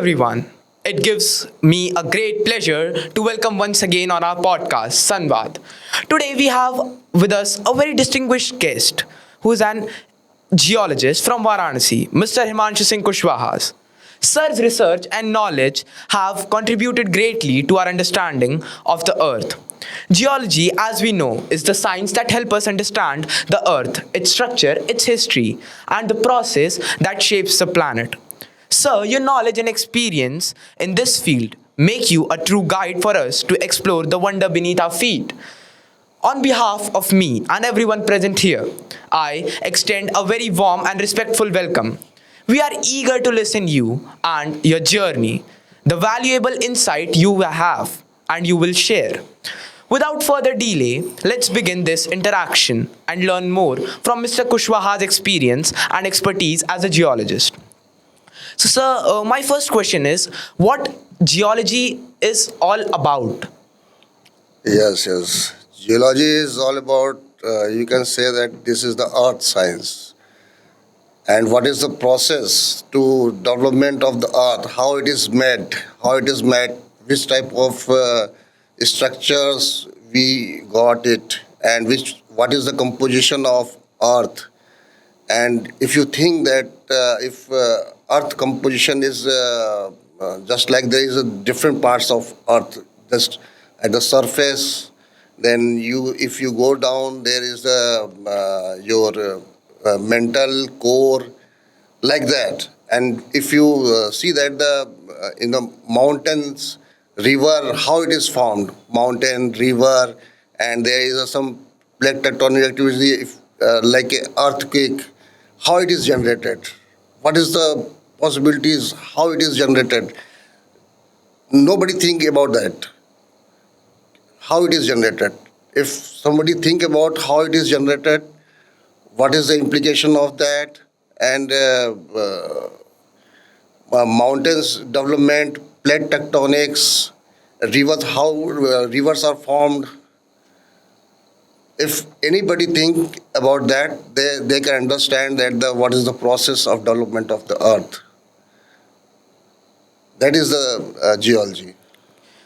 everyone. It gives me a great pleasure to welcome once again on our podcast, Sunvad. Today we have with us a very distinguished guest who is an geologist from Varanasi, Mr. Himanshu Singh Kushwaha. Sir's research and knowledge have contributed greatly to our understanding of the earth. Geology, as we know, is the science that helps us understand the earth, its structure, its history, and the process that shapes the planet. Sir, your knowledge and experience in this field make you a true guide for us to explore the wonder beneath our feet. On behalf of me and everyone present here, I extend a very warm and respectful welcome. We are eager to listen you and your journey, the valuable insight you have and you will share. Without further delay, let's begin this interaction and learn more from Mr. Kushwaha's experience and expertise as a geologist. So, sir, my first question is what geology is all about? Yes. Geology is all about, you can say that this is the earth science. And what is the process to development of the earth, how it is made, which type of structures we got it, and what is the composition of earth. And if you think that if earth composition is just like there is a different parts of earth just at the surface, then if you go down there is your mental core like that. And if you see that in the mountains, river, how it is formed, mountain, river, and there is some plate tectonic activity like a earthquake, how it is generated, what is the possibilities, how it is generated. Nobody think about that, how it is generated. If somebody think about how it is generated, what is the implication of that, and mountains development, plate tectonics, rivers, how rivers are formed. If anybody think about that, they can understand that what is the process of development of the earth. That is the geology.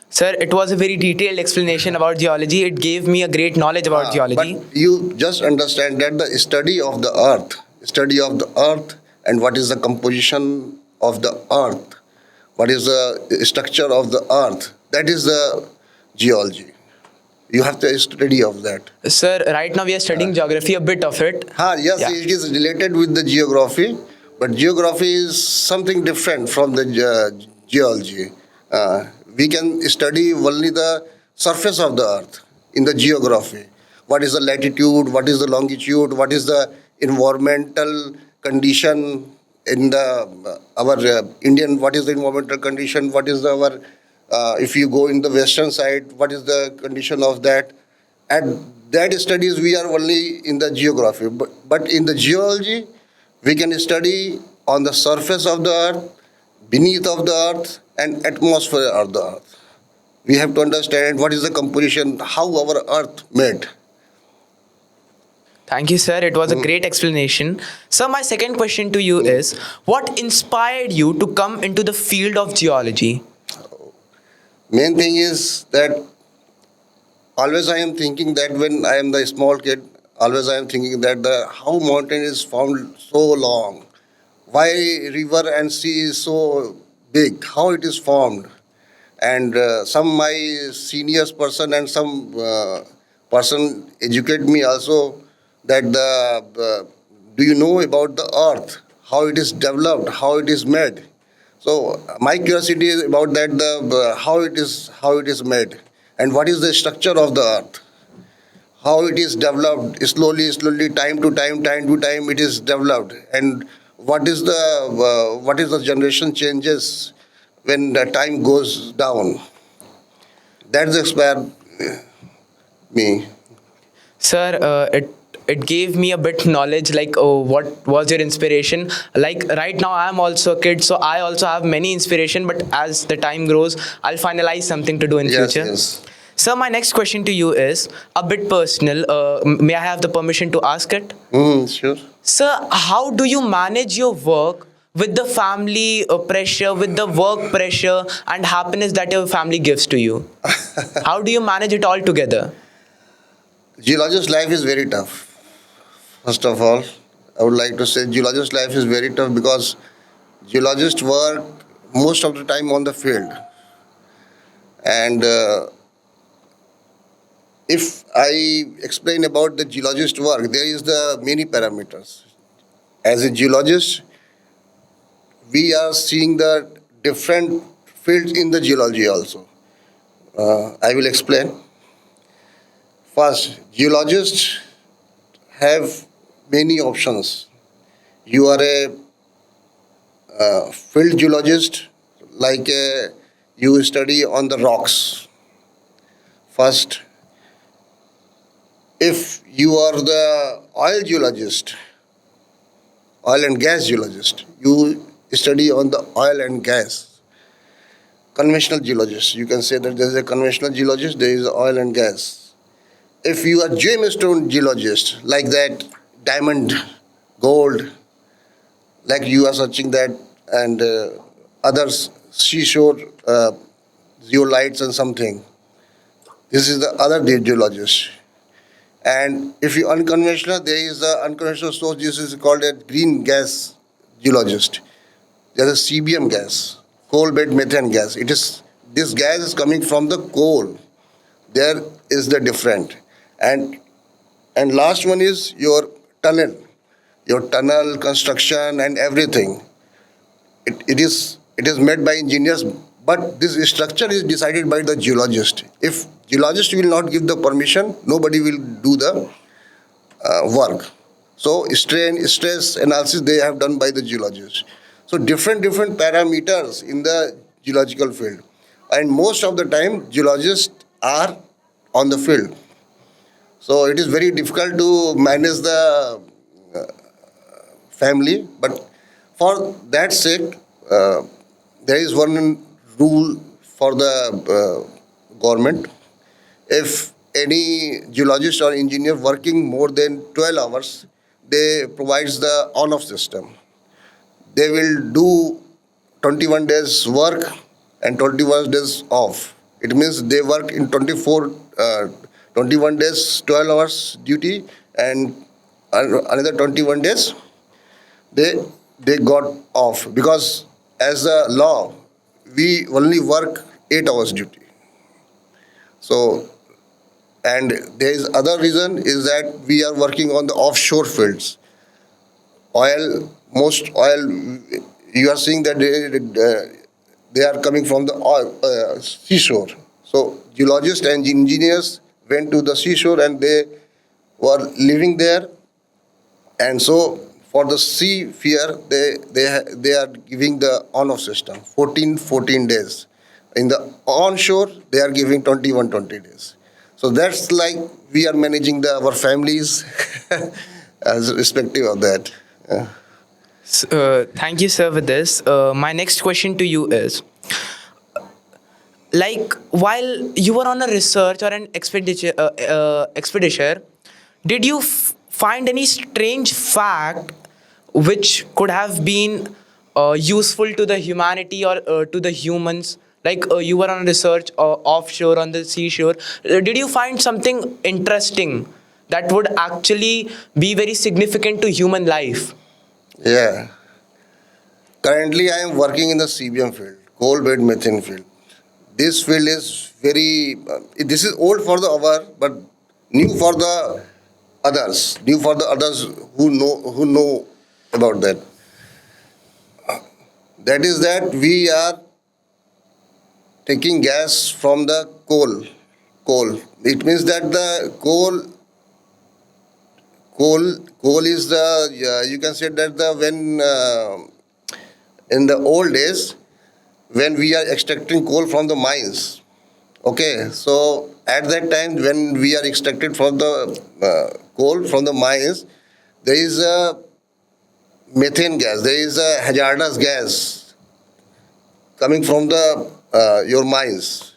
Sir, it was a very detailed explanation about geology. It gave me a great knowledge about geology. But you just understand that the study of the earth and what is the composition of the earth, what is the structure of the earth, that is the geology. You have to study of that. Sir, right now we are studying geography, a bit of it. Yes, yeah. It is related with the geography, but geography is something different from the geology. We can study only the surface of the earth in the geography. What is the latitude, what is the longitude, what is the environmental condition in our Indian, what is the environmental condition, what is our, if you go in the western side, what is the condition of that. And that studies we are only in the geography. But in the geology, we can study on the surface of the earth, beneath of the earth, and atmosphere of the earth. We have to understand what is the composition, how our earth made. Thank you, sir. It was a great explanation. Sir, my second question to you is, what inspired you to come into the field of geology? Main thing is that always I am thinking that when I am the small kid, always I am thinking that how mountain is formed so long, why river and sea is so big, how it is formed. And some my seniors person and some person educate me also that do you know about the earth, how it is developed, how it is made. So my curiosity is about that how it is made and what is the structure of the earth, how it is developed slowly, time to time it is developed, and what is the generation changes when the time goes down. That's inspired me. Sir, it gave me a bit knowledge, like what was your inspiration. Like right now I am also a kid, so I also have many inspiration, but as the time grows I'll finalize something to do in future. Yes. Sir, my next question to you is a bit personal. May I have the permission to ask it? Sure. Sir, how do you manage your work with the family pressure, with the work pressure and happiness that your family gives to you? How do you manage it all together? Geologist life is very tough. First of all, I would like to say geologist life is very tough because geologists work most of the time on the field. And if I explain about the geologist work, there is the many parameters. As a geologist, we are seeing the different fields in the geology also. I will explain. First, geologists have many options. You are a field geologist, like you study on the rocks. First, if you are the oil geologist, oil and gas geologist, you study on the oil and gas. Conventional geologist, you can say that there is a conventional geologist, there is oil and gas. If you are gemstone geologist, like that diamond, gold, like you are searching that, and others seashore zeolites and something. This is the other geologist. And if you unconventional, there is the unconventional source. This is called a green gas geologist. There is CBM gas, coal bed methane gas. It is this gas is coming from the coal. There is the different. And last one is your tunnel construction and everything. It is made by engineers, but this structure is decided by the geologist. If geologist will not give the permission, nobody will do the work. So strain, stress analysis they have done by the geologist. So different parameters in the geological field, and most of the time geologists are on the field. So it is very difficult to manage the family, but for that sake, there is one rule for the government. If any geologist or engineer working more than 12 hours, they provides the on-off system. They will do 21 days work and 21 days off. It means they work in 21 days, 12 hours duty, and another 21 days they got off, because as a law we only work 8 hours duty. So, and there is other reason is that we are working on the offshore fields. Most oil, you are seeing that they are coming from the oil, seashore. So geologists and engineers went to the seashore and they were living there, and so for the sea fear they are giving the on-off system 14 days. In the onshore they are giving 20 days. So that's like we are managing our families as respective of that. Yeah. Thank you, sir, for this. My next question to you is, like, while you were on a research or an expedition, did you find any strange fact which could have been useful to the humanity or to the humans? Like, you were on a research offshore on the seashore. Did you find something interesting that would actually be very significant to human life? Yeah. Currently, I am working in the CBM field, coal bed methane field. This field is very. This is old for the our, but new for the others. New for the others who know about that. That is that we are taking gas from the coal. Coal. It means that the coal is the you can say that the when in the old days when we are extracting coal from the mines. Okay, so at that time when we are extracted from the coal from the mines, there is a methane gas, there is a hazardous gas coming from the your mines.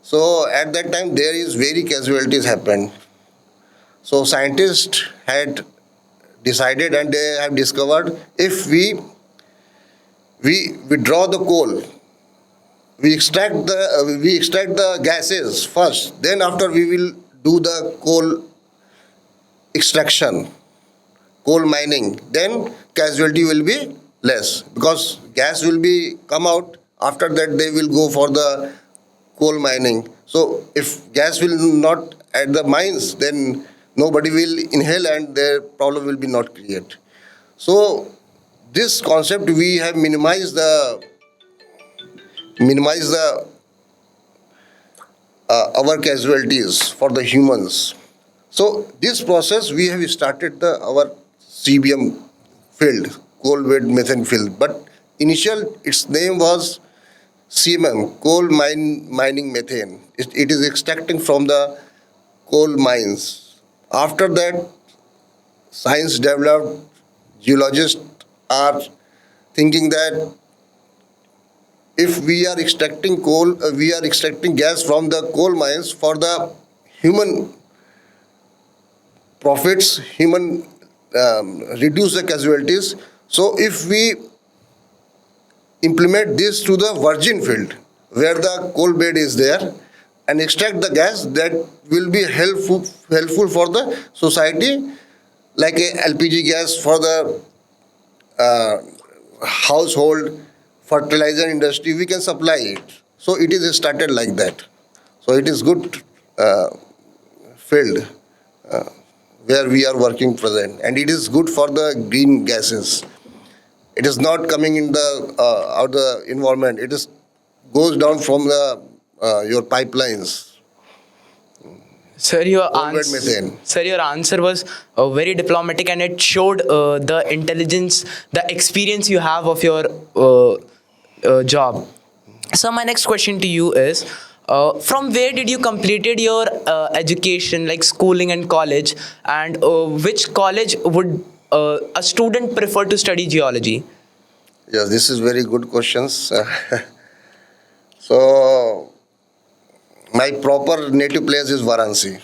So at that time there is very casualties happened. So scientists had decided and they have discovered, if we we draw the coal, we extract the gases first. Then after we will do the coal extraction, coal mining. Then casualty will be less because gas will be come out. After that, they will go for the coal mining. So if gas will not at the mines, then nobody will inhale and their problem will be not created. So this concept we have minimize the our casualties for the humans. So this process we have started our CBM field, coal bed methane field. But initial its name was CMM, mining methane. It is extracting from the coal mines. After that, science developed. Geologists are thinking that if we are extracting coal, we are extracting gas from the coal mines for the human profits, human reduce the casualties. So if we implement this to the virgin field where the coal bed is there and extract the gas, that will be helpful for the society, like a LPG gas for the household, fertilizer industry, we can supply it. So it is started like that. So it is good field where we are working present, and it is good for the green gases. It is not coming in the out the environment. It is goes down from the your pipelines. Sir, your Coal-bed answer, methane. sir, your answer was very diplomatic, and it showed the intelligence, the experience you have of your job. So my next question to you is, from where did you completed your education, like schooling and college, and which college would a student prefer to study geology? Yes, this is very good questions. So my proper native place is Varanasi.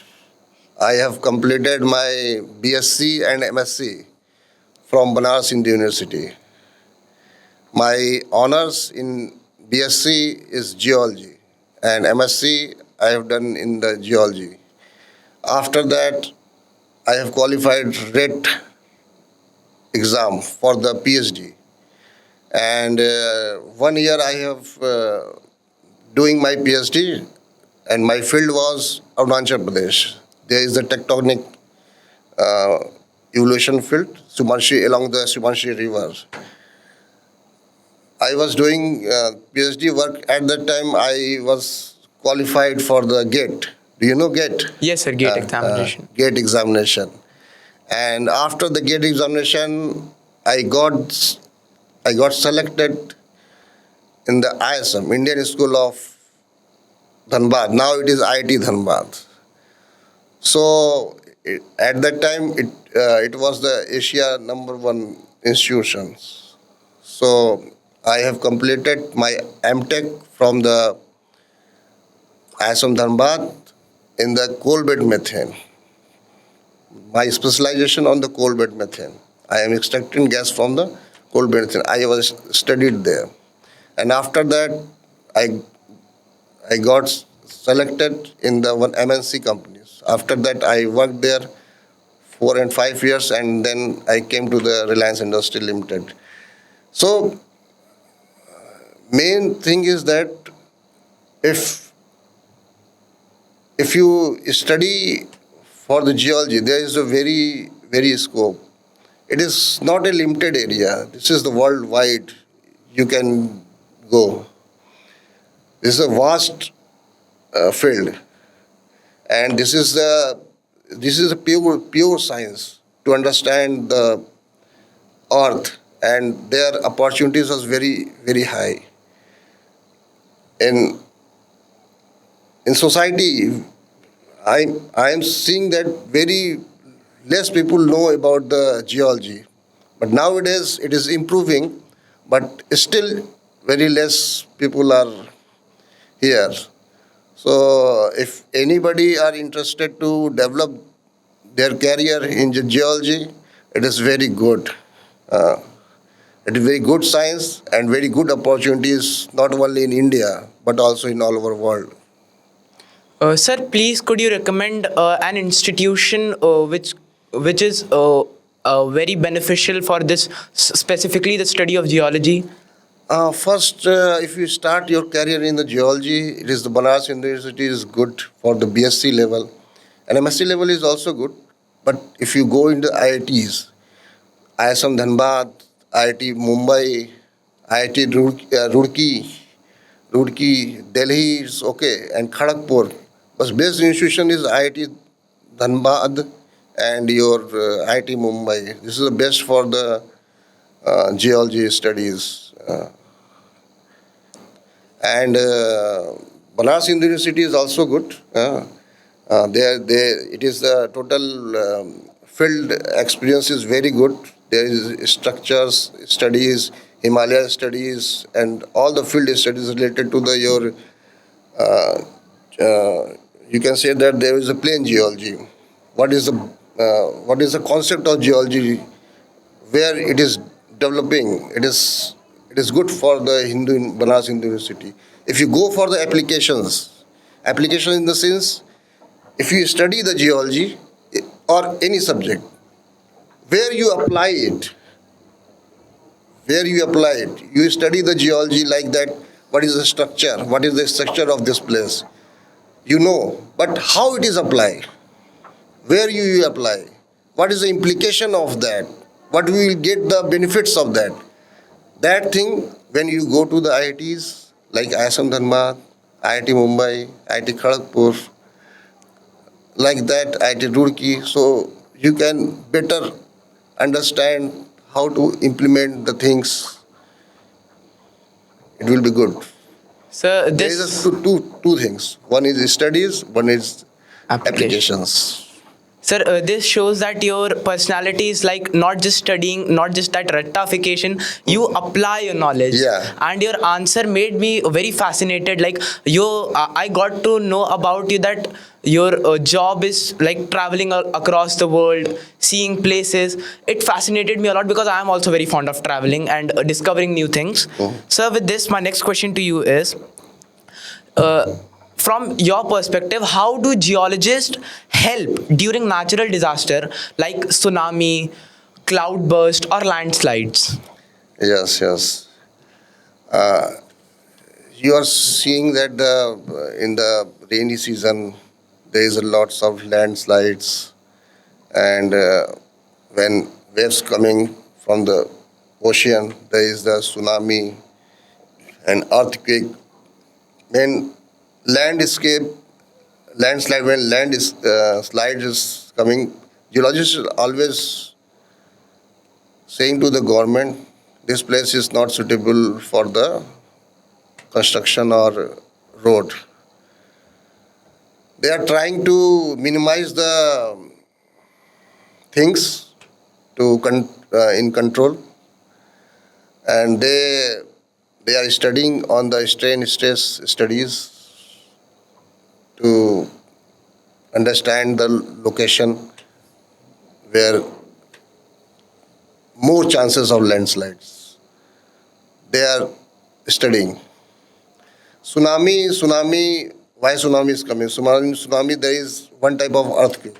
I have completed my BSc and MSc from Banaras Hindu University. My honors in BSc is geology, and MSc I have done in the geology. After that, I have qualified RET exam for the PhD, and 1 year I have doing my PhD, and my field was Arunachal Pradesh. There is the tectonic uh, evolution field, Sumanshi along the Sumanshi River. I was doing PhD work at that time. I was qualified for the GATE. Do you know GATE? Yes, sir. Gate examination. GATE examination. And after the GATE examination, I got I got selected in the ISM, Indian School of Dhanbad. Now it is IIT Dhanbad. So at that time, it was the Asia #1 institutions. So I have completed my MTech from the ISM Dhanbad in the coal bed methane. My specialization on the coal bed methane. I am extracting gas from the coal bed methane. I was studied there, and after that, I I got selected in the one MNC companies. After that, I worked there 4 and 5 years, and then I came to the Reliance Industry Limited. So main thing is that if if you study for the geology, there is a very scope. It is not a limited area. This is the worldwide. You can go. This is a vast field, and this is a pure science to understand the earth, and their opportunities are very high. In in society, I am seeing that very less people know about the geology, but nowadays it is improving, but still very less people are here. So if anybody are interested to develop their career in geology, it is very good. Uh, It is very good science and very good opportunities, not only in India, but also in all over world. Sir, please could you recommend an institution which is very beneficial for this, specifically the study of geology? First, if you start your career in the geology, it is the Banaras University is good for the BSc level, and MSc level is also good. But if you go into IITs, ISM Dhanbad, IIT Mumbai, IIT Roorkee, Delhi is okay, and Kharagpur. But best institution is IIT Dhanbad and your IIT Mumbai. This is the best for the geology studies. And Banaras University is also good. It is the total field experience is very good. There is structures studies, Himalaya studies, and all the field studies related to the your. You can say that there is a plain geology. What is the concept of geology? Where it is developing? It is good for the Hindu Banaras University. If you go for the application in the sense, if you study the geology or any subject, where you apply it, you study the geology like that. What is the structure? What is the structure of this place? You know, but how it is applied? Where you apply? What is the implication of that? What we will get the benefits of that? That thing, when you go to the IITs like ISM Dhanbad, IIT Mumbai, IIT Kharagpur, like that, IIT Roorkee, so you can better understand how to implement the things. It will be good. Sir, There this is two things. One is studies, one is application. applications. Sir, this shows that your personality is like not just studying, not just that rectification. You apply your knowledge. Yeah. And your answer made me very fascinated. Like I got to know about you that your job is like traveling across the world, seeing places. It fascinated me a lot because I am also very fond of traveling and discovering new things. Sir, with this, my next question to you is. From your perspective, how do geologists help during natural disaster like tsunami, cloudburst, or landslides? Yes. You are seeing that in the rainy season there is a lots of landslides, and when waves coming from the ocean, there is the tsunami and earthquake. When landslide, when land is slide is coming, geologists are always saying to the government, this place is not suitable for the construction or road. They are trying to minimize the things in control, and they are studying on the strain stress studies to understand the location where more chances of landslides. They are studying. Tsunami, why tsunami is coming? Tsunami, there is one type of earthquake.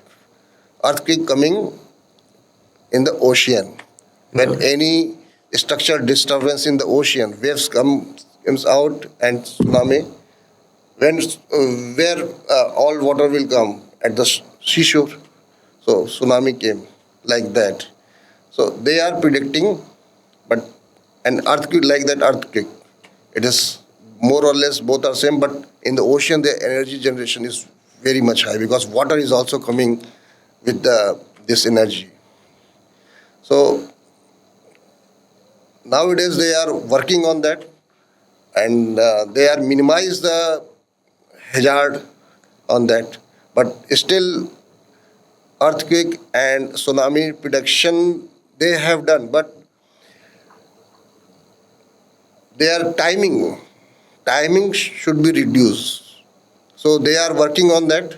Earthquake coming in the ocean. When any structural disturbance in the ocean, waves comes out and tsunami, when where all water will come at the seashore. So tsunami came like that. So they are predicting, but an earthquake like that earthquake, it is more or less both are same, but in the ocean the energy generation is very much high because water is also coming with this energy. So nowadays they are working on that, and they are minimize the hazard on that, but still earthquake and tsunami prediction they have done, but their timing should be reduced. So they are working on that,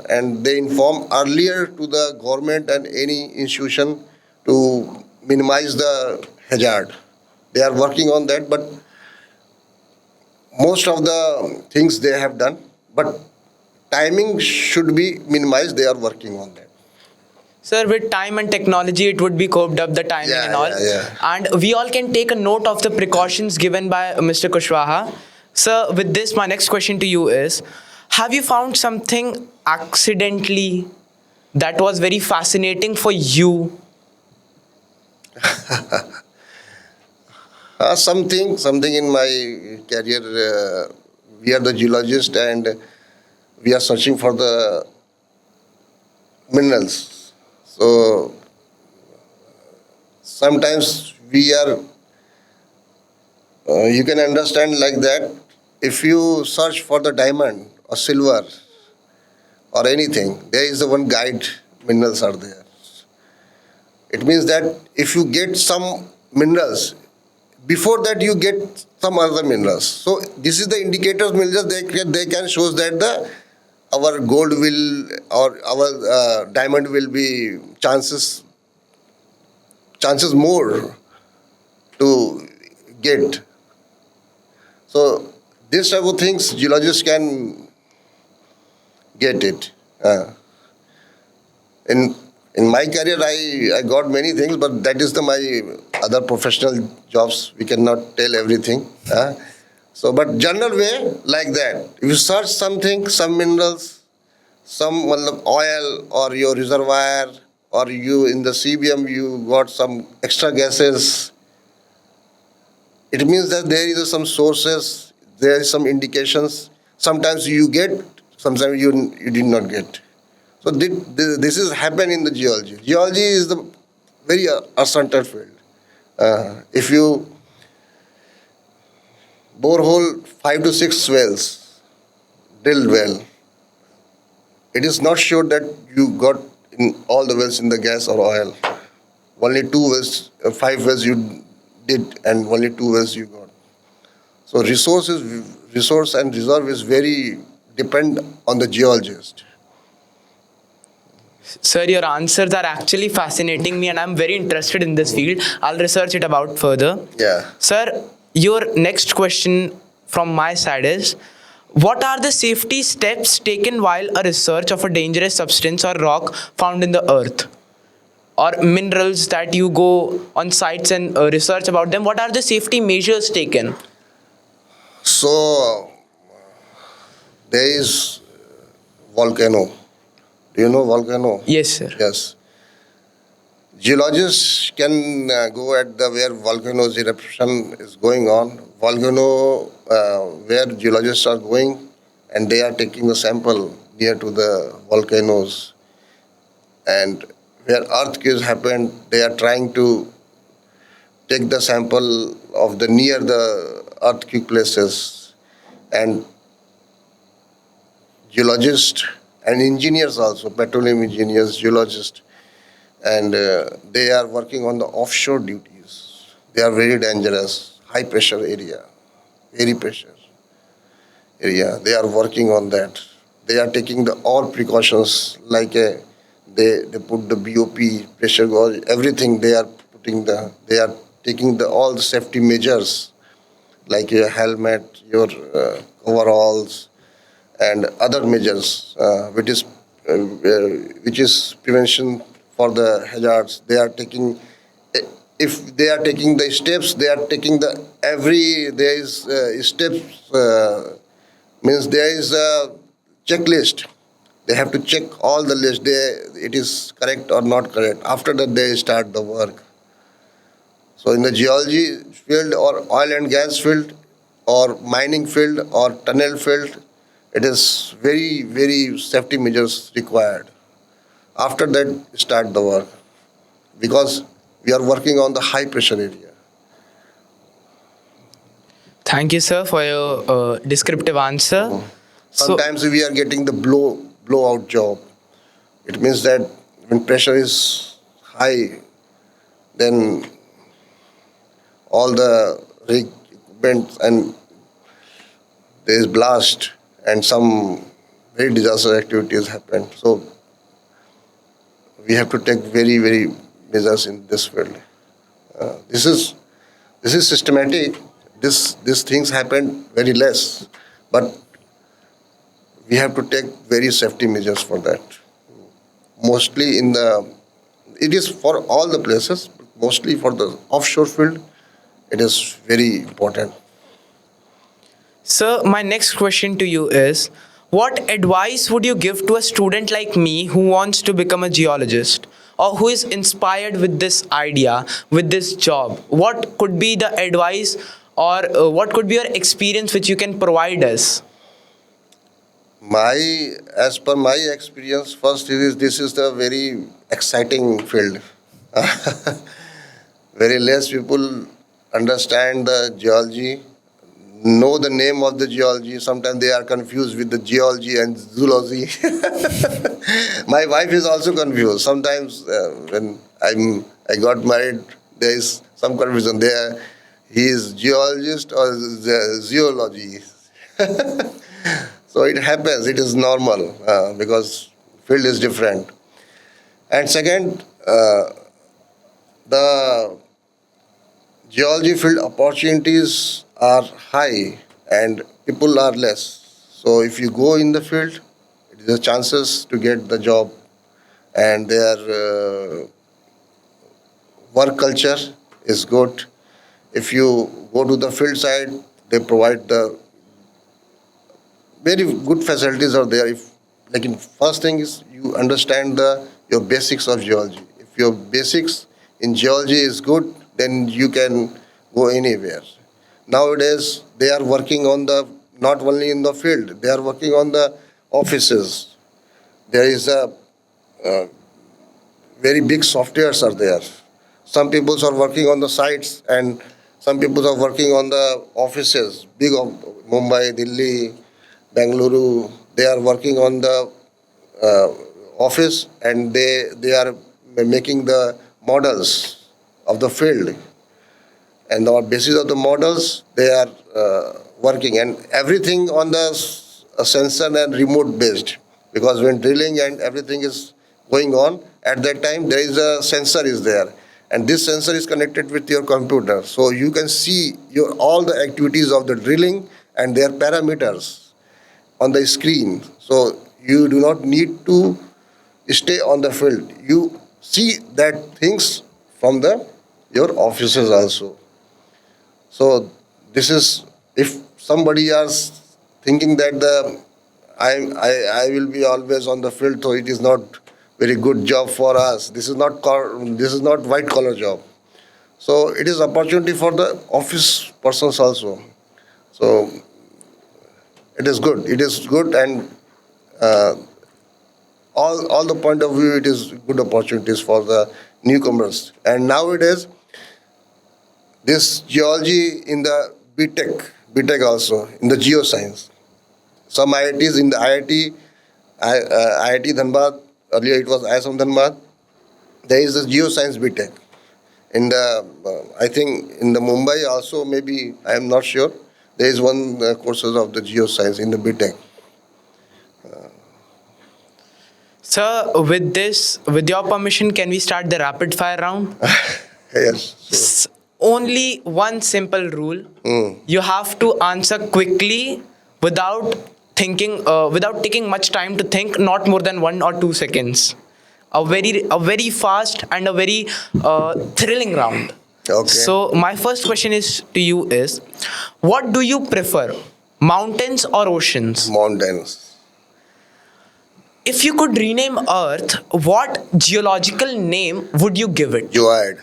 and they inform earlier to the government and any institution to minimize the hazard. They are working on that, but most of the things they have done, but timing should be minimized. They are working on that. Sir, with time and technology, it would be coped up, the timing Yeah, and all. yeah, yeah. And we all can take a note of the precautions given by Mr. Kushwaha. Sir, with this, my next question to you is, have you found something accidentally that was very fascinating for you? Something in my career. We are the geologist, and we are searching for the minerals. So sometimes we are. You can understand like that. If you search for the diamond or silver or anything, there is the one guide minerals are there. It means that if you get some minerals, before that you get some other minerals. So this is the indicators minerals they can show that the our gold will or our diamond will be chances more to get. So this type of things geologists can get it. In in my career, I got many things, but that is the my other professional jobs. We cannot tell everything. So, but general way like that. If you search something, some minerals, some oil or your reservoir, or you in the CBM you got some extra gases. It means that there is some sources, there is some indications. Sometimes you get, sometimes you did not get. So this is happen in the geology. Geology is the very uncertain field. If you borehole 5 to 6 wells, drilled well, it is not sure that you got in all the wells in the gas or oil. Only 2 wells, 5 wells you did, and only 2 wells you got. So resource and reserve is very depend on the geologist. Sir, your answers are actually fascinating me, and I'm very interested in this field. I'll research it about further. Yeah. Sir, your next question from my side is, what are the safety steps taken while a research of a dangerous substance or rock found in the earth? Or minerals that you go on sites and research about them, what are the safety measures taken? So there is volcano. Do you know volcano? Yes, sir. Yes. Geologists can go at the where volcanoes eruption is going on. Volcano where geologists are going, and they are taking the sample near to the volcanoes, and where earthquakes happened, they are trying to take the sample of the near the earthquake places, and geologists and engineers also, petroleum engineers, geologists, and they are working on the offshore duties. They are very dangerous, high pressure area, very pressure area. They are working on that. They are taking the all precautions like they put the BOP pressure gauge, everything. They are taking the all the safety measures like your helmet, your overalls, and other measures, which is prevention for the hazards. They are taking, if they are taking the steps, they are taking the every there is steps means there is a checklist. They have to check all the list. It is correct or not correct. After that, they start the work. So in the geology field or oil and gas field or mining field or tunnel field, it is very, very safety measures required. After that, start the work because we are working on the high pressure area. Thank you, sir, for your descriptive answer. So, Sometimes we are getting the blowout job. It means that when pressure is high, then all the rig equipment and there is blast and some very disaster activities happen. So we have to take very, very measures in this field. This is This is systematic. These things happen very less, but we have to take very safety measures for that. Mostly it is for all the places, but mostly for the offshore field, it is very important. Sir, my next question to you is, what advice would you give to a student like me who wants to become a geologist or who is inspired with this idea, with this job? What could be the advice or what could be your experience which you can provide us? As per my experience, first this is the very exciting field. Very less people understand the geology, know the name of the geology. Sometimes they are confused with the geology and zoology. My wife is also confused. Sometimes when I got married, there is some confusion there. He is geologist or zoology. So it happens. It is normal because field is different. And second, the geology field opportunities are high and people are less. So if you go in the field, it is a chances to get the job, and their work culture is good. If you go to the field side, they provide the very good facilities are there. If like in first thing is you understand your basics of geology. If your basics in geology is good, then you can go anywhere. Nowadays they are working on the not only in the field, they are working on the offices. There is a very big softwares are there. Some people are working on the sites and some people are working on the offices. Big of Mumbai, Delhi, Bangalore, they are working on the office and they are making the models of the field. And on basis of the models, they are working and everything on the sensor and remote based. Because when drilling and everything is going on, at that time there is a sensor is there. And this sensor is connected with your computer. So you can see all the activities of the drilling and their parameters on the screen. So you do not need to stay on the field. You see that things from your offices also. So this is if somebody is thinking that I will be always on the field, so it is not very good job for us. This is not white collar job. So it is opportunity for the office persons also. So it is good. It is good, and all the point of view, it is good opportunities for the newcomers. And nowadays, this geology in the BTech also in the geoscience. Some IITs in the IIT Dhanbad. Earlier it was ISM Dhanbad. There is the geoscience BTech. In the I think in the Mumbai also, maybe I am not sure. There is one courses of the geoscience in the BTech. Sir, with your permission, can we start the rapid fire round? Yes. Only one simple rule. You have to answer quickly without without taking much time to think, not more than 1 or 2 seconds. A very fast and a very thrilling round. Okay. So my first question to you is, what do you prefer, mountains or oceans? Mountains. If you could rename Earth, what geological name would you give it? Geoid.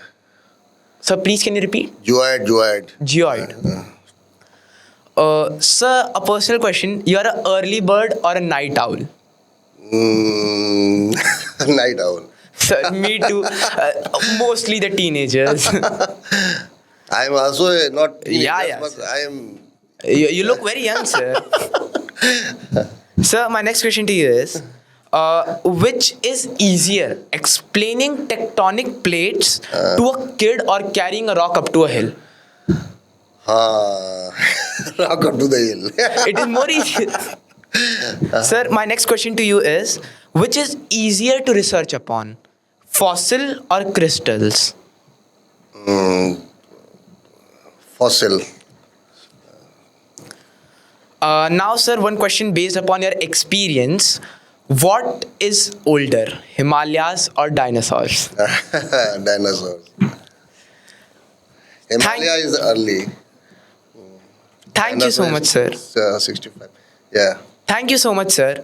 Sir, please can you repeat? Geoid. Geoid. Sir, a personal question. You are an early bird or a night owl? Night owl. Sir, me too. Mostly the teenagers. I am also not teenager, Yeah. but I am. You look very young, sir. Sir, my next question to you is, which is easier, explaining tectonic plates to a kid or carrying a rock up to a hill? Rock up to the hill. It is more easy. Sir, my next question to you is, which is easier to research upon, fossil or crystals? fossil. Now, sir, one question based upon your experience. What is older, Himalayas or dinosaurs? Dinosaurs. Himalaya is early. Thank you so much, sir. 65. Yeah. Thank you so much, sir,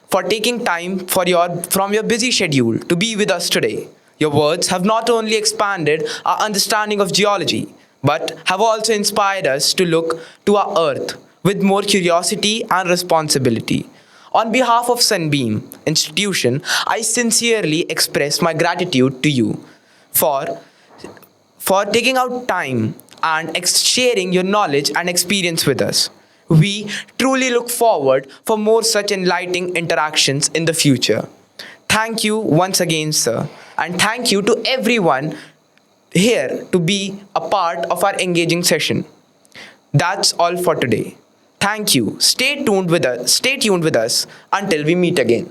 for taking time from your busy schedule to be with us today. Your words have not only expanded our understanding of geology, but have also inspired us to look to our Earth with more curiosity and responsibility. On behalf of Sunbeam Institution, I sincerely express my gratitude to you for taking out time and sharing your knowledge and experience with us. We truly look forward for more such enlightening interactions in the future. Thank you once again, sir, and thank you to everyone here to be a part of our engaging session. That's all for today. Thank you. Stay tuned with us. Stay tuned with us until we meet again.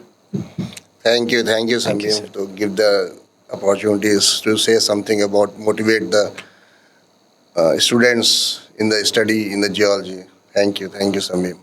Thank you, Thank you, Samir, to give the opportunities to say something about motivate the students in the study in the geology. Thank you, Samir.